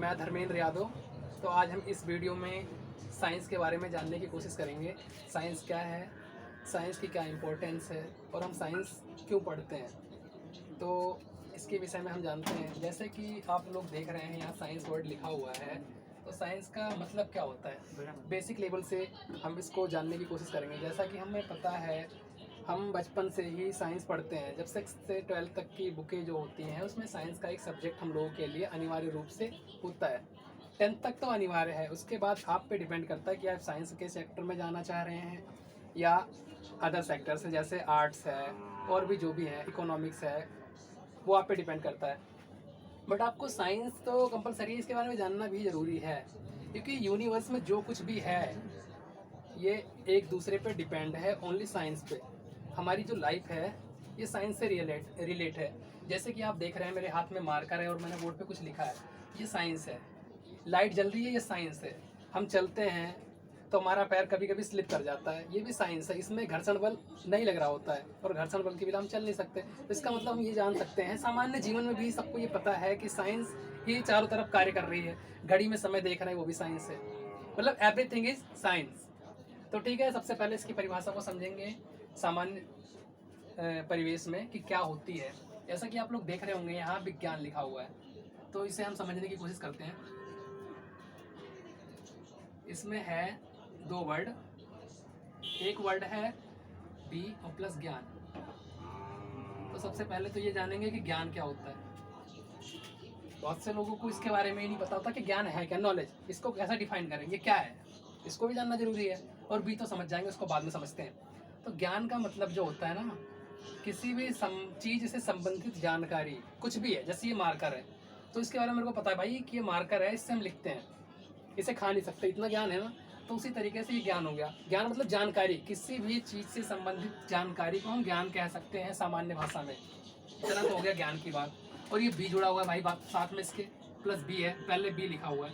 मैं धर्मेंद्र यादव। तो आज हम इस वीडियो में साइंस के बारे में जानने की कोशिश करेंगे। साइंस क्या है, साइंस की क्या इम्पोर्टेंस है और हम साइंस क्यों पढ़ते हैं, तो इसके विषय में हम जानते हैं। जैसे कि आप लोग देख रहे हैं यहाँ साइंस वर्ड लिखा हुआ है, तो साइंस का मतलब क्या होता है, बेसिक लेवल से हम इसको जानने की कोशिश करेंगे। जैसा कि हमें पता है, हम बचपन से ही साइंस पढ़ते हैं। जब 6 से 12 तक की बुकें जो होती हैं उसमें साइंस का एक सब्जेक्ट हम लोगों के लिए अनिवार्य रूप से होता है। 10th तक तो अनिवार्य है, उसके बाद आप पे डिपेंड करता है कि आप साइंस के सेक्टर में जाना चाह रहे हैं या अदर सेक्टर से, जैसे आर्ट्स है और भी जो भी है, इकोनॉमिक्स है, वो आप पे डिपेंड करता है। बट आपको साइंस तो कंपलसरी है, इसके बारे में जानना भी ज़रूरी है, क्योंकि यूनिवर्स में जो कुछ भी है ये एक दूसरे पे डिपेंड है, ओनली साइंस पे। हमारी जो लाइफ है ये साइंस से रिलेट है। जैसे कि आप देख रहे हैं मेरे हाथ में मार्कर है और मैंने बोर्ड पे कुछ लिखा है, ये साइंस है। लाइट जल रही है, ये साइंस है। हम चलते हैं तो हमारा पैर कभी कभी स्लिप कर जाता है, ये भी साइंस है। इसमें घर्षण बल नहीं लग रहा होता है और घर्षण बल के बिना हम चल नहीं सकते। तो इसका मतलब हम ये जान सकते हैं, सामान्य जीवन में भी सबको ये पता है कि साइंस ही चारों तरफ कार्य कर रही है। घड़ी में समय देख रहे हैं, वो भी साइंस है। मतलब एवरीथिंग इज साइंस। तो ठीक है, सबसे पहले इसकी परिभाषा को समझेंगे सामान्य परिवेश में कि क्या होती है। जैसा कि आप लोग देख रहे होंगे यहाँ विज्ञान लिखा हुआ है, तो इसे हम समझने की कोशिश करते हैं। इसमें है 2 वर्ड, एक वर्ड है बी और प्लस ज्ञान। तो सबसे पहले तो ये जानेंगे कि ज्ञान क्या होता है। बहुत से लोगों को इसके बारे में ही नहीं पता होता कि ज्ञान है क्या, नॉलेज, इसको कैसा डिफाइन करें, ये क्या है, इसको भी जानना जरूरी है। और बी तो समझ जाएंगे, उसको बाद में समझते हैं। तो ज्ञान का मतलब जो होता है ना, किसी भी चीज से संबंधित जानकारी, कुछ भी है। जैसे ये मार्कर है, तो इसके बारे में मेरे को पता है भाई कि ये मार्कर है, इससे हम लिखते हैं, इसे खा नहीं सकते, इतना ज्ञान है ना। तो उसी तरीके से ये ज्ञान हो गया। ज्ञान मतलब जानकारी, किसी भी चीज से संबंधित जानकारी को हम ज्ञान कह सकते हैं सामान्य भाषा में। इतना तो हो गया ज्ञान की बात। और ये बी जुड़ा हुआ है भाई बात साथ में, इसके प्लस बी है, पहले बी लिखा हुआ है।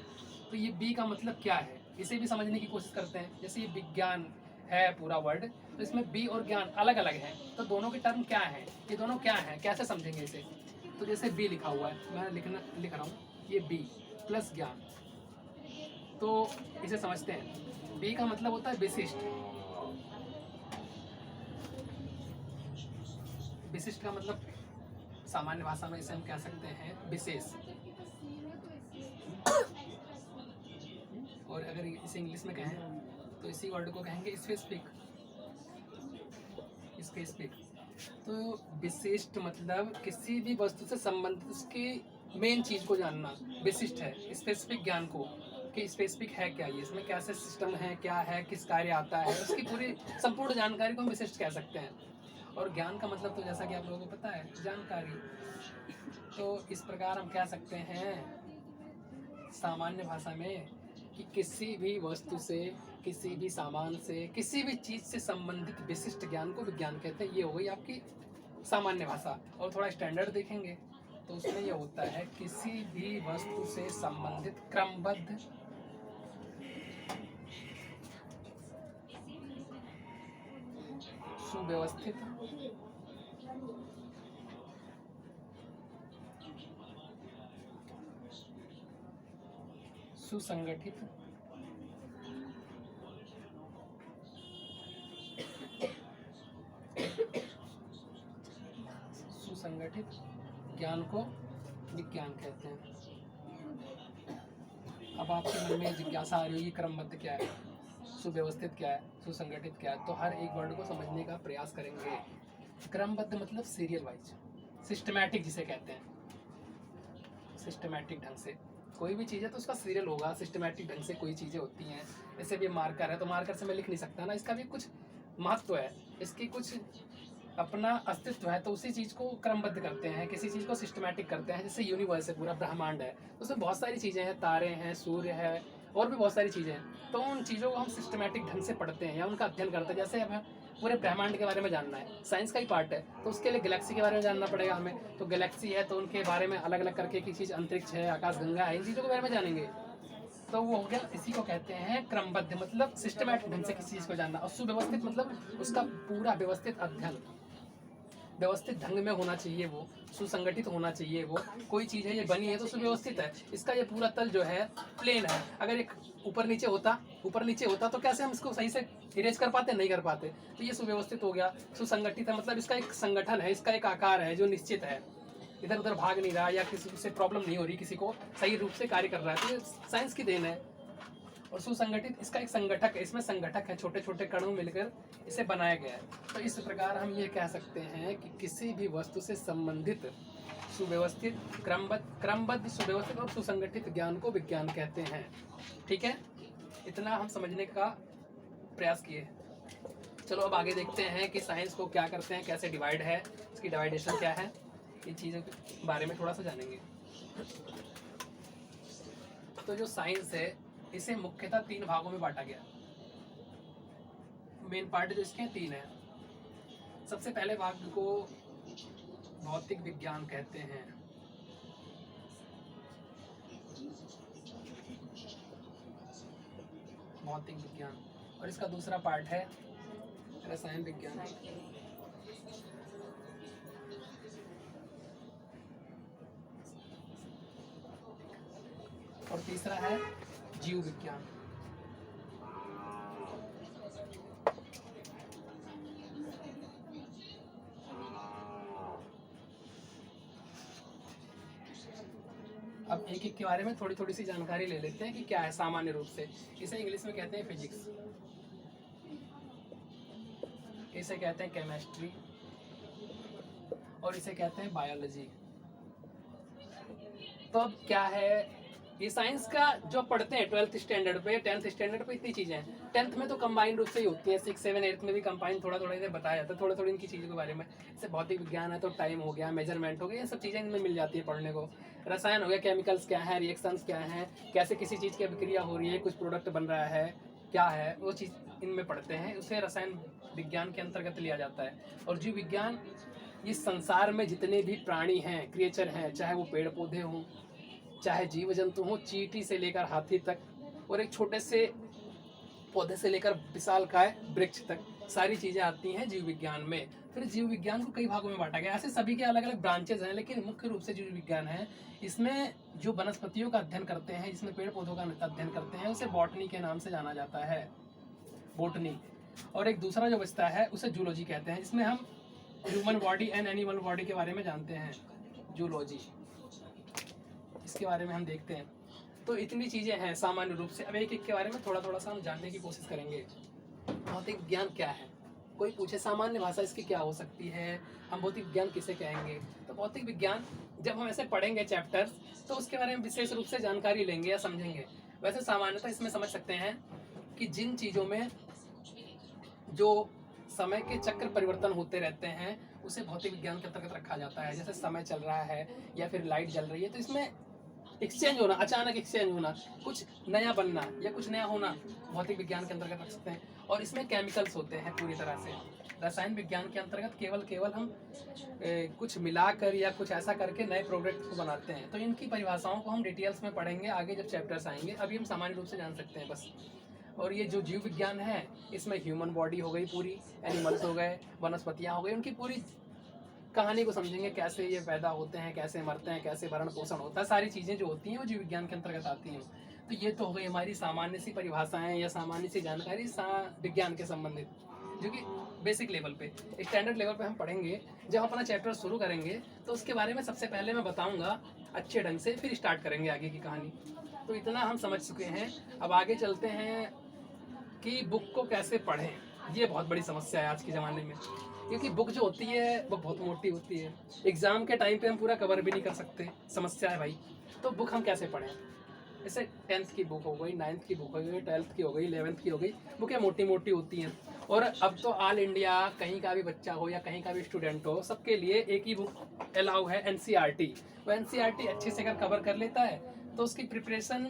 तो ये बी का मतलब क्या है, इसे भी समझने की कोशिश करते हैं। जैसे ये विज्ञान है पूरा वर्ड, तो इसमें बी और ज्ञान अलग अलग है, तो दोनों के टर्म क्या है, ये दोनों क्या है, कैसे समझेंगे इसे। तो जैसे बी लिखा हुआ है, मैं लिख रहा हूँ, ये बी प्लस ज्ञान, तो इसे समझते हैं। बी का मतलब होता है विशिष्ट। विशिष्ट का मतलब सामान्य भाषा में इसे हम कह सकते हैं विशेष। और अगर इसे इंग्लिश में कहें तो इसी वर्ड को कहेंगे स्पेसिफिक। स्पेसिफिक तो विशिष्ट मतलब किसी भी वस्तु से संबंधित उसकी मेन चीज को जानना विशिष्ट है। स्पेसिफिक ज्ञान को, कि स्पेसिफिक है क्या, ये इसमें कैसे सिस्टम है, क्या है, किस कार्य आता है, उसकी पूरी संपूर्ण जानकारी को हम विशिष्ट कह सकते हैं। और ज्ञान का मतलब तो जैसा कि आप लोगों को पता है, जानकारी। तो इस प्रकार हम कह सकते हैं सामान्य भाषा में कि किसी भी वस्तु से, किसी भी सामान से, किसी भी चीज से संबंधित विशिष्ट ज्ञान को विज्ञान कहते हैं। ये हो गई आपकी सामान्य भाषा। और थोड़ा स्टैंडर्ड देखेंगे तो उसमें ये होता है किसी भी वस्तु से संबंधित क्रमबद्ध, सुव्यवस्थित, सुसंगठित, सुसंगठित ज्ञान को विज्ञान कहते हैं। अब आपके मन में जिज्ञासा आ रही होगी क्रमबद्ध क्या है, सुव्यवस्थित क्या है, सुसंगठित क्या है, तो हर एक वर्ड को समझने का प्रयास करेंगे। क्रमबद्ध मतलब सीरियल वाइज, सिस्टमैटिक जिसे कहते हैं। सिस्टमैटिक ढंग से कोई भी चीज़ है तो उसका सीरियल होगा, सिस्टमैटिक ढंग से कोई चीज़ें होती हैं। जैसे भी मार्कर है, तो मार्कर से मैं लिख नहीं सकता ना, इसका भी कुछ महत्व है, इसकी कुछ अपना अस्तित्व है। तो उसी चीज़ को क्रमबद्ध करते हैं, किसी चीज़ को सिस्टमैटिक करते हैं। जैसे यूनिवर्स है, पूरा ब्रह्मांड है, तो उसमें बहुत सारी चीज़ें हैं, तारे हैं, सूर्य है, और भी बहुत सारी चीज़ें हैं। तो उन चीज़ों को हम सिस्टमैटिक ढंग से पढ़ते हैं या उनका अध्ययन करते हैं। जैसे अब पूरे ब्रह्मांड के बारे में जानना है, साइंस का ही पार्ट है, तो उसके लिए गैलेक्सी के बारे में जानना पड़ेगा हमें। तो गैलेक्सी है तो उनके बारे में अलग अलग करके की चीज़, अंतरिक्ष है, आकाशगंगा है, इन चीज़ों के बारे में जानेंगे। तो वो हो गया, इसी को कहते हैं क्रमबद्ध, मतलब सिस्टमैटिक ढंग से किसी चीज़ को जानना। और सुव्यवस्थित मतलब उसका पूरा व्यवस्थित अध्ययन। व्यवस्थित ढंग में होना चाहिए, वो सुसंगठित होना चाहिए। वो कोई चीज़ है ये बनी है तो सुव्यवस्थित है, इसका ये पूरा तल जो है प्लेन है। अगर एक ऊपर नीचे होता तो कैसे हम इसको सही से इरेज कर पाते, नहीं कर पाते। तो ये सुव्यवस्थित हो गया, सुसंगठित है, मतलब इसका एक संगठन है, इसका एक आकार है जो निश्चित है, इधर उधर भाग नहीं रहा या किसी से प्रॉब्लम नहीं हो रही, किसी को सही रूप से कार्य कर रहा है। तो ये साइंस की देन है। और सुसंगठित इसका एक संगठक है, इसमें संगठक है, छोटे छोटे कणों मिलकर इसे बनाया गया है। तो इस प्रकार हम ये कह सकते हैं कि किसी भी वस्तु से संबंधित सुव्यवस्थित, क्रमबद्ध सुव्यवस्थित और सुसंगठित ज्ञान को विज्ञान कहते हैं। ठीक है, इतना हम समझने का प्रयास किए। चलो अब आगे देखते हैं कि साइंस को क्या करते हैं, कैसे डिवाइड है, इसकी डिवाइडेशन क्या है, इन चीज़ों के बारे में थोड़ा सा जानेंगे। तो जो साइंस है इसे मुख्यतः 3 भागों में बांटा गया। मेन पार्ट जो इसके 3 है। सबसे पहले भाग को भौतिक विज्ञान कहते हैं। भौतिक विज्ञान। और इसका दूसरा पार्ट है रसायन विज्ञान। और तीसरा है जीव विज्ञान। अब एक एक के बारे में थोड़ी थोड़ी सी जानकारी ले लेते हैं कि क्या है सामान्य रूप से। इसे इंग्लिश में कहते हैं फिजिक्स, इसे कहते हैं केमिस्ट्री और इसे कहते हैं बायोलॉजी। तो अब क्या है ये साइंस का जो पढ़ते हैं 12th स्टैंडर्ड पे, 10th स्टैंडर्ड पे इतनी चीज़ें हैं। 10th में तो कंबाइंड रूप से ही होती है, 6, 7, 8 में भी कंबाइंड थोड़ा थोड़ा इन्हें बताया जाता है, थोड़ी थोड़ी इनकी चीज़ों के बारे में। जैसे भौतिक विज्ञान है तो टाइम हो गया, मेजरमेंट हो गया, ये सब चीज़ें इनमें मिल जाती है पढ़ने को। रसायन हो गया, केमिकल्स क्या है, रिएक्शंस क्या हैं, कैसे किसी चीज़ की अभिक्रिया हो रही है, कुछ प्रोडक्ट बन रहा है, क्या है वो चीज़ इनमें पढ़ते हैं, उसे रसायन विज्ञान के अंतर्गत लिया जाता है। और जीव विज्ञान इस संसार में जितने भी प्राणी हैं, क्रिएचर हैं, चाहे वो पेड़ पौधे हों, चाहे जीव जंतु हों, चींटी से लेकर हाथी तक, और एक छोटे से पौधे से लेकर विशालकाय वृक्ष तक, सारी चीज़ें आती हैं जीव विज्ञान में। फिर जीव विज्ञान को कई भागों में बांटा गया। ऐसे सभी के अलग अलग ब्रांचेज हैं, लेकिन मुख्य रूप से जीव विज्ञान है। इसमें जो वनस्पतियों का अध्ययन करते हैं, जिसमें पेड़ पौधों का अध्ययन करते हैं, उसे बॉटनी के नाम से जाना जाता है, बोटनी। और एक दूसरा जो बचता है उसे जूलॉजी कहते हैं, जिसमें हम human body and animal body के बारे में जानते हैं, जूलॉजी, इसके बारे में हम देखते हैं। तो इतनी चीज़ें हैं सामान्य रूप से। अब एक एक के बारे में थोड़ा थोड़ा सा हम जानने की कोशिश करेंगे। भौतिक विज्ञान क्या है, कोई पूछे सामान्य भाषा इसकी क्या हो सकती है, हम भौतिक विज्ञान किसे कहेंगे। तो भौतिक विज्ञान जब हम ऐसे पढ़ेंगे चैप्टर्स, तो उसके बारे में विशेष रूप से जानकारी लेंगे या समझेंगे। वैसे सामान्यतः इसमें समझ सकते हैं कि जिन चीज़ों में जो समय के चक्र परिवर्तन होते रहते हैं उसे भौतिक विज्ञान के अंतर्गत रखा जाता है। जैसे समय चल रहा है या फिर लाइट जल रही है, तो इसमें एक्सचेंज होना, अचानक एक्सचेंज होना, कुछ नया बनना या कुछ नया होना, भौतिक विज्ञान के अंतर्गत रख सकते हैं। और इसमें केमिकल्स होते हैं पूरी तरह से। रसायन विज्ञान के अंतर्गत केवल हम कुछ मिलाकर या कुछ ऐसा करके नए प्रोडक्ट को बनाते हैं। तो इनकी परिभाषाओं को हम डिटेल्स में पढ़ेंगे आगे जब चैप्टर्स आएंगे, अभी हम सामान्य रूप से जान सकते हैं बस। और ये जो जीव विज्ञान है इसमें ह्यूमन बॉडी हो गई पूरी, एनिमल्स हो गए, वनस्पतियाँ हो गई, उनकी पूरी कहानी को समझेंगे, कैसे ये पैदा होते हैं, कैसे मरते हैं, कैसे भरण पोषण होता है, सारी चीज़ें जो होती हैं वो जीव विज्ञान के अंतर्गत आती हैं। तो ये तो हो गई हमारी सामान्य सी परिभाषाएं या सामान्य सी जानकारी विज्ञान के संबंधित, जो कि बेसिक लेवल पे। स्टैंडर्ड लेवल पे हम पढ़ेंगे। जब अपना चैप्टर शुरू करेंगे तो उसके बारे में सबसे पहले मैं बताऊंगा अच्छे ढंग से, फिर स्टार्ट करेंगे आगे की कहानी। तो इतना हम समझ चुके हैं। अब आगे चलते हैं कि बुक को कैसे पढ़ें। ये बहुत बड़ी समस्या है आज के ज़माने में, क्योंकि बुक जो होती है वो बहुत मोटी होती है, एग्ज़ाम के टाइम पे हम पूरा कवर भी नहीं कर सकते, समस्या है भाई। तो बुक हम कैसे पढ़ें। जैसे 10th की बुक हो गई, 9th की बुक हो गई, 12th की हो गई, 11th की हो गई, बुकें मोटी मोटी होती हैं। और अब तो ऑल इंडिया कहीं का भी बच्चा हो या कहीं का भी स्टूडेंट हो, सबके लिए एक ही बुक अलाउ है, NCERT। वो NCERT अच्छे से अगर कवर कर लेता है तो उसकी प्रिपरेशन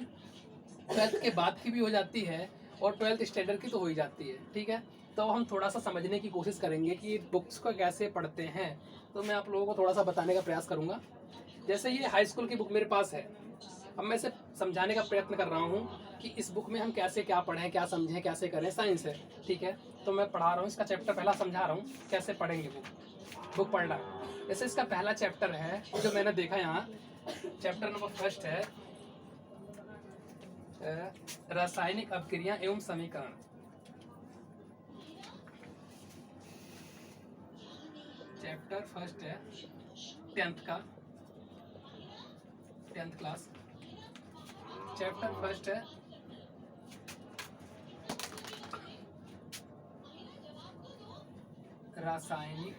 12th के बाद की भी हो जाती है और 12th स्टैंडर्ड की तो हो ही जाती है। ठीक है, तो हम थोड़ा सा समझने की कोशिश करेंगे कि बुक्स को कैसे पढ़ते हैं। तो मैं आप लोगों को थोड़ा सा बताने का प्रयास करूँगा। जैसे ये हाई स्कूल की बुक मेरे पास है, अब मैं इसे समझाने का प्रयत्न कर रहा हूँ कि इस बुक में हम कैसे क्या पढ़ें, क्या समझें, कैसे करें। साइंस है, ठीक है, तो मैं पढ़ा रहा हूँ, इसका चैप्टर पहला समझा रहा हूँ कैसे पढ़ेंगे बुक। बुक पढ़ना। जैसे इसका पहला चैप्टर है जो मैंने देखा यहाँ, चैप्टर नंबर फर्स्ट है रासायनिक अपक्रिया एवं समीकरण। चैप्टर फर्स्ट है 10th क्लास। चैप्टर फर्स्ट है रासायनिक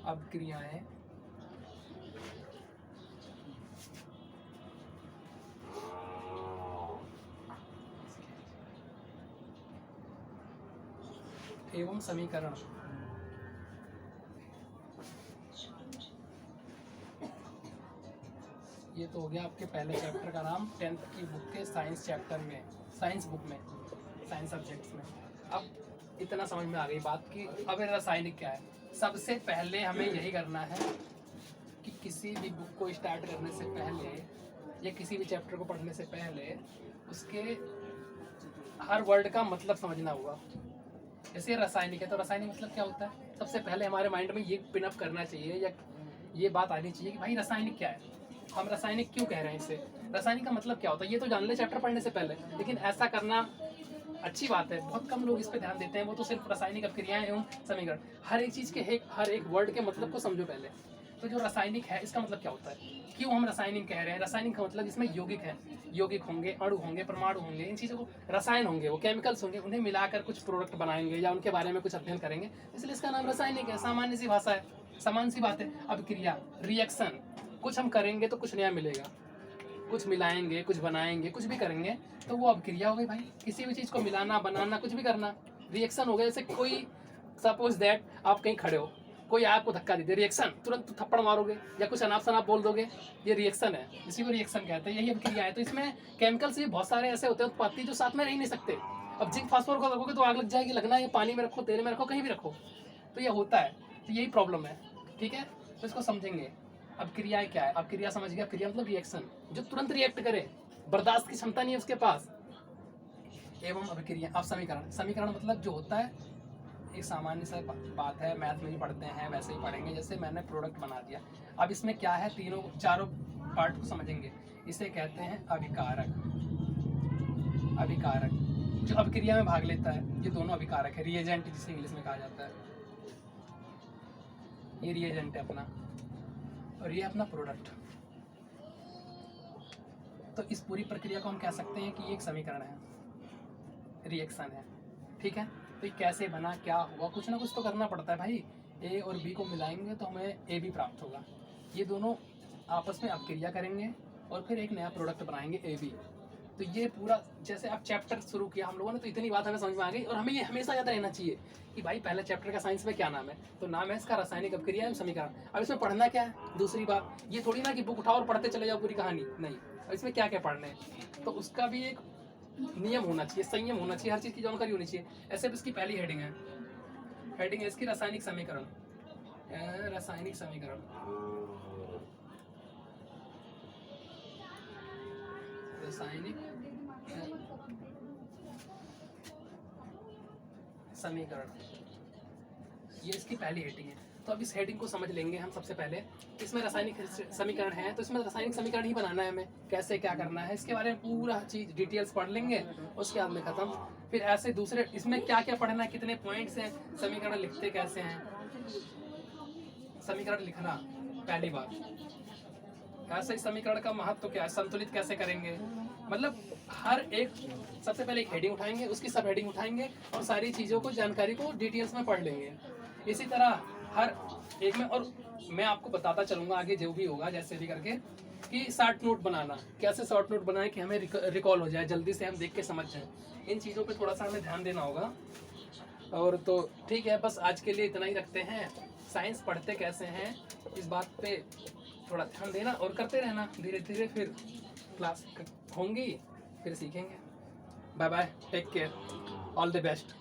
अपक्रियाएं एवं समीकरण। ये तो हो गया आपके पहले चैप्टर का नाम 10th की बुक के साइंस चैप्टर में, साइंस बुक में, साइंस सब्जेक्ट्स में। अब इतना समझ में आ गई बात कि अब रासायनिक क्या है। सबसे पहले हमें यही करना है कि किसी भी बुक को स्टार्ट करने से पहले या किसी भी चैप्टर को पढ़ने से पहले उसके हर वर्ड का मतलब समझना होगा। जैसे रासायनिक है तो रासायनिक मतलब क्या होता है, सबसे पहले हमारे माइंड में ये पिन अप करना चाहिए या ये बात आनी चाहिए कि भाई रासायनिक क्या है, हम रासायनिक क्यों कह रहे हैं इसे, रासायनिक का मतलब क्या होता है। ये तो जान ले चैप्टर पढ़ने से पहले, लेकिन ऐसा करना अच्छी बात है, बहुत कम लोग इस पे ध्यान देते हैं। वो तो सिर्फ रासायनिक अपक्रियाएं एवं समीकरण, हर एक चीज़ के हर एक वर्ड के मतलब को समझो पहले। तो जो रासायनिक है इसका मतलब क्या होता है, क्यों हम रासायनिक कह रहे हैं। रासायनिक का मतलब इसमें यौगिक है, यौगिक होंगे, अणु होंगे, परमाणु होंगे, इन चीज़ों को रसायन होंगे, वो केमिकल्स होंगे, उन्हें मिलाकर कुछ प्रोडक्ट बनाएंगे या उनके बारे में कुछ अध्ययन करेंगे, इसलिए इसका नाम रासायनिक है। सामान्य सी भाषा है, समान सी बात है। अब क्रिया, रिएक्शन, कुछ हम करेंगे तो कुछ नया मिलेगा, कुछ मिलाएंगे, कुछ बनाएंगे, कुछ भी करेंगे तो वो अब क्रिया हो गई भाई। किसी भी चीज़ को मिलाना, बनाना, कुछ भी करना रिएक्शन हो गया। जैसे कोई सपोज दैट आप कहीं खड़े हो, कोई आपको धक्का दे दे, रिएक्शन, तुरंत थप्पड़ मारोगे या कुछ अनाप शनाप बोल दोगे, ये रिएक्शन है, इसी को रिएक्शन कहते हैं, यही अभिक्रिया है। तो इसमें केमिकल्स भी बहुत सारे ऐसे होते हैं उत्पादी जो साथ में रह नहीं सकते। अब जिंक फास्फोरस को रखोगे तो आग लग जाएगी, लगना है पानी में रखो, तेल में रखो, कहीं भी रखो, तो ये होता है। तो यही प्रॉब्लम है, ठीक है। तो इसको समझेंगे। अब क्रियाएं क्या है, अब क्रिया समझ गया, क्रिया मतलब रिएक्शन, जो तुरंत रिएक्ट करे, बर्दाश्त की क्षमता नहीं है उसके पास। एवं अभिक्रिया। अब समीकरण, समीकरण मतलब जो होता है, एक सामान्य सा बात है, मैथ में ही पढ़ते हैं वैसे ही पढ़ेंगे। जैसे मैंने प्रोडक्ट बना दिया, अब इसमें क्या है, चारों पार्ट को समझेंगे। इसे कहते हैं अभिकारक। अभिकारक जो अभिक्रिया में भाग लेता है, ये दोनों अभिकारक है। रिएजेंट जिसे इंग्लिश में कहा जाता है, ये रिएजेंट है अपना, और ये अपना प्रोडक्ट। तो इस पूरी प्रक्रिया को हम कह सकते हैं कि एक समीकरण है, रिएक्शन है, ठीक है। तो ये कैसे बना, क्या हुआ, कुछ ना कुछ तो करना पड़ता है भाई। ए और बी को मिलाएंगे तो हमें ए बी प्राप्त होगा। ये दोनों आपस में अपक्रिया करेंगे और फिर एक नया प्रोडक्ट बनाएंगे ए बी। तो ये पूरा, जैसे अब चैप्टर शुरू किया हम लोगों ने, तो इतनी बात हमें समझ में आ गई। और हमें ये हमेशा याद रहना चाहिए कि भाई पहले चैप्टर का साइंस में क्या नाम है, तो नाम है इसका रासायनिक अपक्रिया एवं समीकरण। अब इसमें पढ़ना क्या है, दूसरी बात, ये थोड़ी ना कि बुक उठाओ और पढ़ते चले जाओ पूरी कहानी, नहीं। अब इसमें क्या क्या पढ़ना है, तो उसका भी एक नियम होना चाहिए, संयम होना चाहिए, हर चीज़ की जानकारी होनी चाहिए। ऐसे इसकी पहली हेडिंग है, हेडिंग है इसकी रासायनिक समीकरण। रासायनिक समीकरण, रासायनिक समीकरण, ये इसकी पहली हेडिंग है। तो अब इस हेडिंग को समझ लेंगे हम सबसे पहले। इसमें रासायनिक समीकरण है, तो इसमें रासायनिक समीकरण ही बनाना है हमें, कैसे क्या करना है इसके बारे में पूरा चीज़ डिटेल्स पढ़ लेंगे, उसके बाद में ख़त्म। फिर ऐसे दूसरे इसमें क्या क्या पढ़ना है, कितने पॉइंट्स हैं, समीकरण लिखते कैसे हैं, समीकरण लिखना पहली बात, ऐसे ही समीकरण का महत्व क्या है, संतुलित कैसे करेंगे, मतलब हर एक, सबसे पहले एक हेडिंग उठाएंगे, उसकी सब हेडिंग उठाएंगे और सारी चीज़ों को, जानकारी को डिटेल्स में पढ़ लेंगे। इसी तरह हर एक में, और मैं आपको बताता चलूँगा आगे जो भी होगा जैसे भी करके, कि शॉर्ट नोट बनाना, कैसे शॉर्ट नोट बनाएं कि हमें रिकॉल हो जाए, जल्दी से हम देख के समझ जाएं। इन चीज़ों पे थोड़ा सा हमें ध्यान देना होगा। और तो ठीक है, बस आज के लिए इतना ही रखते हैं। साइंस पढ़ते कैसे हैं इस बात पे थोड़ा ध्यान देना और करते रहना, धीरे धीरे फिर क्लास होंगी, फिर सीखेंगे। Bye bye, take care, all the best.